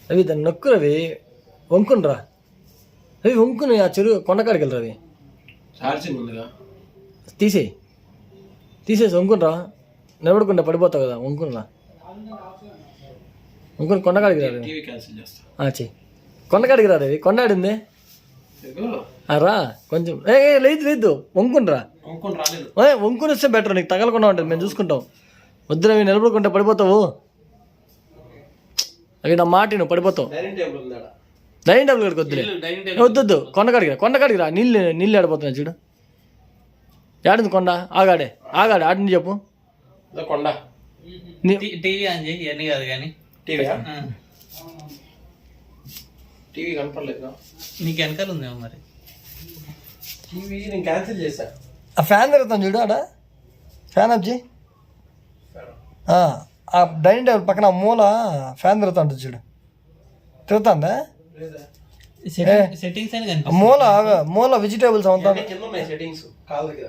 రవి దాన్ని నొక్కు రవి, వంకునరా రవి, వంకుని ఆ చెరువు కొండకాడికి వెళ్ళి రవి. ఛార్జింగ్ ఉందిగా, తీసేసి వంకునరా, నిలబడకుండా పడిపోతావు కదా, వంకునరా, వంకుని కొండకాడికి రా రవి. టీవీ క్యాన్సిల్ చేస్తా. చెయ్యి, కొండకాడికి రా రవి, కొండాడింది రా కొంచెం. లేదు వంకునరా, వంకుని వస్తే బెటర్, నీకు తగలకుండా ఉంటుంది, మేము చూసుకుంటాం. వద్దు రవి, నిలబడకుండా పడిపోతావు. అవి నా మాట నువ్వు పడిపోతావు. డైనింగ్ టేబుల్ కాడికి వద్దులే, వద్దు కొండకాడికి రా. నీళ్ళు ఆడిపోతున్నాయి చూడు. ఏడుంది కొండ? ఆగాడే ఆడి నుంచి చెప్పు. కొండ టీవీ ఆన్ చేయి, ఇవన్నీ కాదు కానీ టీవీ కనపడలేదు. నీకు వెనకాల ఉందేమో మరి టీవీ. నేను క్యాన్సిల్ చేశా. ఆ ఫ్యాన్ తిరుగుతాను చూడు, ఆడ ఫ్యాన్ ఆఫ్ చేయి. ఆ డైనింగ్ టేబుల్ పక్కన మూల ఫ్యాన్ తిరుగుతా ఉంటుంది చూడు, తిరుగుతుందా? సెట్టింగ్స్ మూల వెజిటేబుల్స్ అవుతా.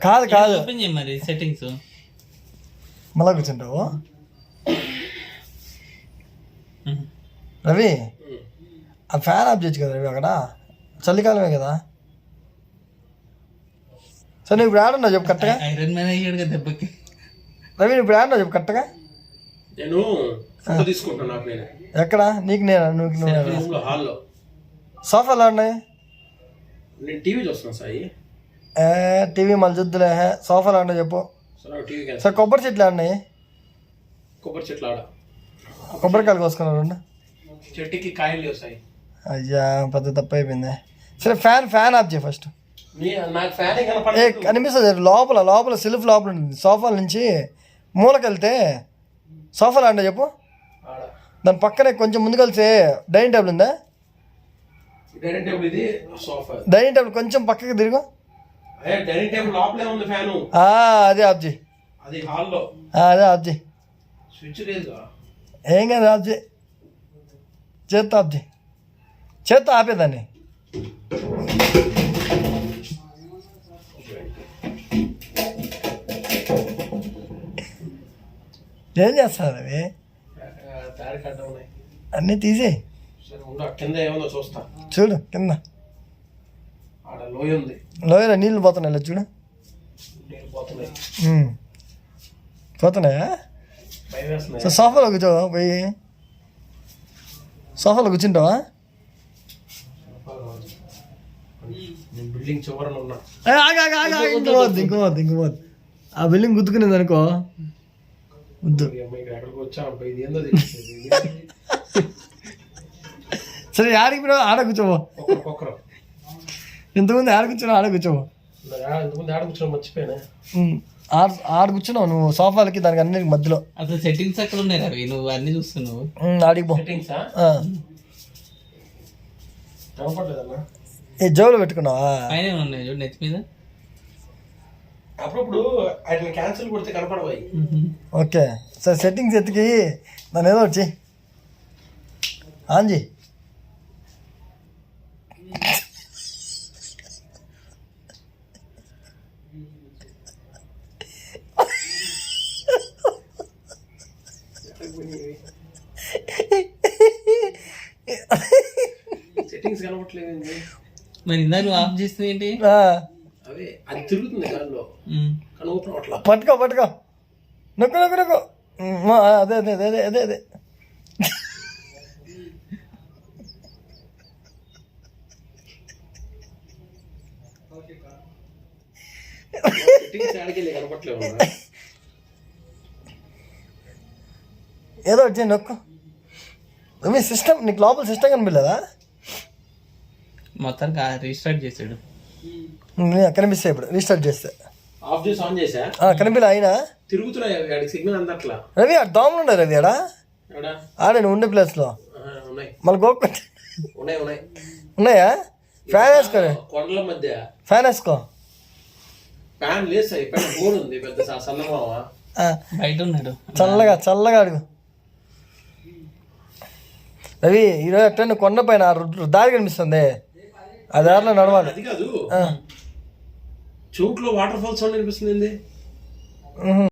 కాదు ఓపెన్ చేయి మరి సెట్టింగ్స్. మళ్ళా కూర్చుంటావు రవి. ఆ ఫ్యాన్ ఆఫ్ చేయొచ్చు కదా రవి, అక్కడ చలికాలమే కదా. సరే నువ్వు ఇప్పుడు ఆడున్నావు చెప్పు కరెక్ట్గా. ఐరన్ మ్యాన్ అయ్యాడు కదా దెబ్బకి. రవి నువ్వు ఇప్పుడు ఆడున్నావు చెప్పు కరెక్ట్గా. నేను ఫోటో తీసుకుంటాను నాకు నేను. ఎక్కడ? నీకు నేను హాల్లో సోఫాలు ఆడినాయి. నేను టీవీ చూస్తున్నాను సాయి. టీవీ మళ్ళీ చూద్దులే, సోఫాలు ఆడినాయి చెప్పు. సరే కొబ్బరి చెట్లు ఆడినాయి. కొబ్బరి చెట్లు ఆడ కొబ్బరికాయలు కోసుకున్నారు. చెట్టుకి కాయలు లేవు సాయి. అయ్యా పెద్ద తప్పు అయిపోయింది. సరే ఫ్యాన్ ఆఫ్ చేయి ఫస్ట్. నాకు ఫ్యాన్ కనిపిస్తుంది లోపల సెల్ఫ్ లోపల ఉంటుంది. సోఫాల నుంచి మూలకెళ్తే సోఫాలు ఆడినా చెప్పు. దాని పక్కనే కొంచెం ముందుకు వెళ్తే డైనింగ్ టేబుల్ ఉందా? డైనింగ్ టేబుల్ ఇది సోఫా. డైనింగ్ టేబుల్ కొంచెం పక్కకి తిరుగు. డైనింగ్ టేబుల్ లోపలే ఉంది ఫ్యాను. అదే ఆఫ్ చేయి. అది హాల్లో. అదే ఆఫ్ చేయి. స్విచ్ లేదు. ఏం కాదు ఆఫ్ చేయి. చేత్తో ఆఫ్ చేయి. చేత్తో ఆపేదాన్ని. ఏం చేస్తారు అవి? అన్నీ తీసేయి. కింద ఏముందో చూస్తా. చూడు కింద లోయలో నీళ్ళు పోతున్నాయి చూడు. పోతున్నాయా? సోఫాలో కూర్చో పోయి. సోఫాలో కూర్చుంటావా? బిల్డింగ్ చివరన ఉన్నా. ఇంకోవద్దు. ఆ బిల్డింగ్ గుర్తుకునేది అనుకో వద్దు. ఎక్కడికి వచ్చా అబ్బాయి, ఇది ఏందో సరే ఆడికి కూడా ఆడ కూర్చోవో. ఇంతకుముందు ఆడ కూర్చున్నావు, ఆడ కూర్చోవో. ఇంతకుముందు ఆడ కూర్చోవడం మర్చిపోయాను. ఆడ కూర్చున్నావు నువ్వు సోఫాలకి దానికి అన్నిటికి మధ్యలో. అసలు సెట్టింగ్స్ అక్కడ ఉన్నాయి రవి, నువ్వు అన్ని చూస్తున్నావు. ఆడికి పో. ఏ జోలు పెట్టుకున్నావా? పైన ఉన్నాయి చూడు నెత్తి మీద. అప్పుడప్పుడు వాటిని క్యాన్సిల్ కొడితే కనపడవాయి. ఓకే సరే సెట్టింగ్స్ ఎత్తికి దాన్ని ఏదో వచ్చి ఆంజీ. సెట్టింగ్స్ కనపట్లేదు మరి ఇందా నువ్వు ఆఫ్ చేస్తుంది ఏంటి? అదే అది తిరుగుతుంది గాల్లో. పట్టుకో నొక్కు. అదే ఏదో వచ్చి నొక్కు. మీ సిస్టమ్ నీకు లోపల సిస్టమ్ కనిపించలేదా? మొత్తానికి రీస్టార్ట్ చేసాడు. కనిపిస్తాయి ఇప్పుడు రీస్టార్ట్ చేస్తే. ఆఫ్ చేసి ఆన్ చేసా కనిపించలే అయినా తిరుగుతున్నాయి. సిగ్నల్ అందట్లా. రవి ఆడ దోమలు ఉన్నాయి రవి. ఆడ నువ్వు ఉండే ప్లేస్లో మళ్ళీ గోక్కుంటే ఉన్నాయా? ఫ్యాన్ వేసుకో. కొండల మధ్య ఫ్యాన్ వేసుకో. ఫ్యాన్ లేదు సార్. పైన బోర్డు ఉంది పెద్ద సన్నమావా. బయట ఉన్నాడు. చల్లగా అడుగు రవి. ఈరోజు ఎట్లా కొండ పైన దారి కనిపిస్తుంది, ఆ దారిలో నడవాలి. అది కాదు, చెవుట్లో వాటర్ ఫాల్స్ సౌండ్ అనిపిస్తుంది.